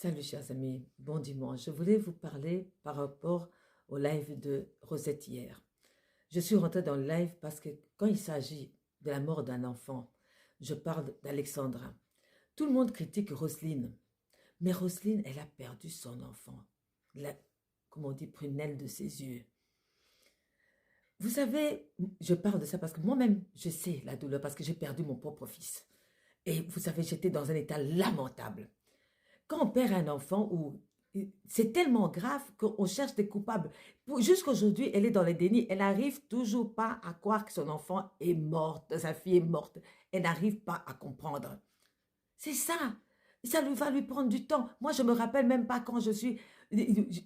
Salut chers amis, bon dimanche. Je voulais vous parler par rapport au live de Rosette hier. Je suis rentrée dans le live parce que quand il s'agit de la mort d'un enfant, je parle d'Alexandra. Tout le monde critique Roselyne, mais Roselyne, elle a perdu son enfant. Comme on dit, prunelle de ses yeux. Vous savez, je parle de ça parce que moi-même, je sais la douleur parce que j'ai perdu mon propre fils. Et vous savez, j'étais dans un état lamentable. Quand on perd un enfant, c'est tellement grave qu'on cherche des coupables. Jusqu'aujourd'hui, elle est dans le déni. Elle n'arrive toujours pas à croire que son enfant est mort, sa fille est morte. Elle n'arrive pas à comprendre. C'est ça. Ça va lui prendre du temps. Moi, je ne me rappelle même pas quand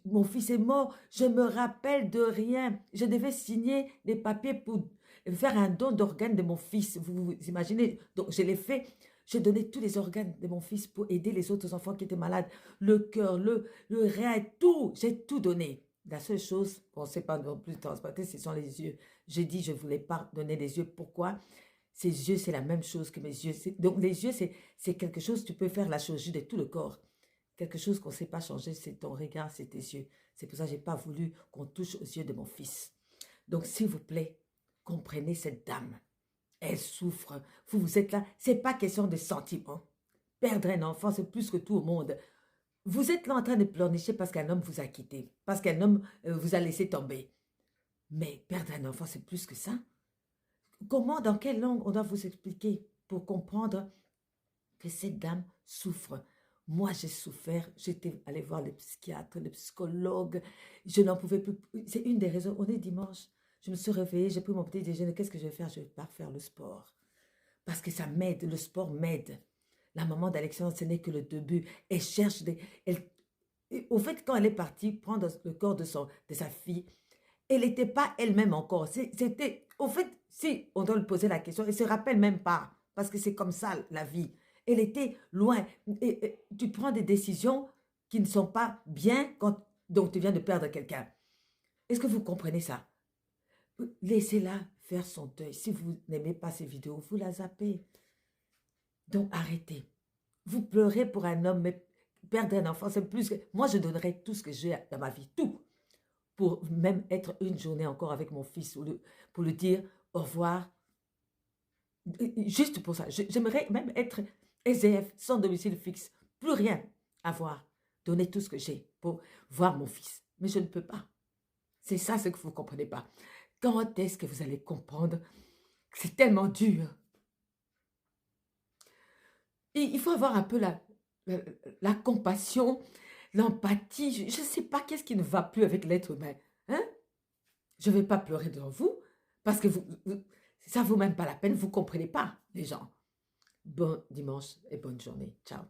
mon fils est mort. Je me rappelle de rien. Je devais signer des papiers pour faire un don d'organes de mon fils. Vous imaginez? Donc, je l'ai fait. J'ai donné tous les organes de mon fils pour aider les autres enfants qui étaient malades. Le cœur, le rein, tout. J'ai tout donné. La seule chose qu'on ne sait pas non plus transplanter, ce sont les yeux. J'ai dit, je ne voulais pas donner les yeux. Pourquoi? Ses yeux, c'est la même chose que mes yeux. Donc, les yeux, c'est quelque chose, tu peux faire la chirurgie de tout le corps. Quelque chose qu'on ne sait pas changer, c'est ton regard, c'est tes yeux. C'est pour ça que je n'ai pas voulu qu'on touche aux yeux de mon fils. Donc, s'il vous plaît, comprenez cette dame. Elle souffre. Vous êtes là. Ce n'est pas question de sentiments. Perdre un enfant, c'est plus que tout au monde. Vous êtes là en train de pleurnicher parce qu'un homme vous a quitté, parce qu'un homme vous a laissé tomber. Mais perdre un enfant, c'est plus que ça. Comment, dans quelle langue on doit vous expliquer pour comprendre que cette dame souffre? Moi, j'ai souffert. J'étais allée voir le psychiatre, le psychologue. Je n'en pouvais plus. C'est une des raisons. On est dimanche. Je me suis réveillée, j'ai pris mon petit déjeuner. Qu'est-ce que je vais faire? Je vais pas faire le sport. Parce que ça m'aide. Le sport m'aide. La maman d'Alexandre, ce n'est que le début. Elle cherche au fait, quand elle est partie prendre le corps de sa fille, elle n'était pas elle-même encore. C'était, au fait, si on doit lui poser la question, elle ne se rappelle même pas, parce que c'est comme ça la vie. Elle était loin. Et tu prends des décisions qui ne sont pas bien donc tu viens de perdre quelqu'un. Est-ce que vous comprenez ça? Laissez-la faire son deuil. Si vous n'aimez pas ces vidéos, vous la zappez. Donc arrêtez. Vous pleurez pour un homme, mais perdre un enfant, c'est plus que... Moi, je donnerais tout ce que j'ai dans ma vie, tout, pour même être une journée encore avec mon fils, pour lui dire au revoir, juste pour ça. J'aimerais même être SDF, sans domicile fixe, plus rien avoir, donner tout ce que j'ai pour voir mon fils. Mais je ne peux pas. C'est ça ce que vous ne comprenez pas. Quand est-ce que vous allez comprendre? C'est tellement dur. Et il faut avoir un peu la compassion, l'empathie. Je ne sais pas qu'est-ce qui ne va plus avec l'être humain. Hein? Je ne vais pas pleurer devant vous parce que ça ne vaut même pas la peine. Vous ne comprenez pas, les gens. Bon dimanche et bonne journée. Ciao.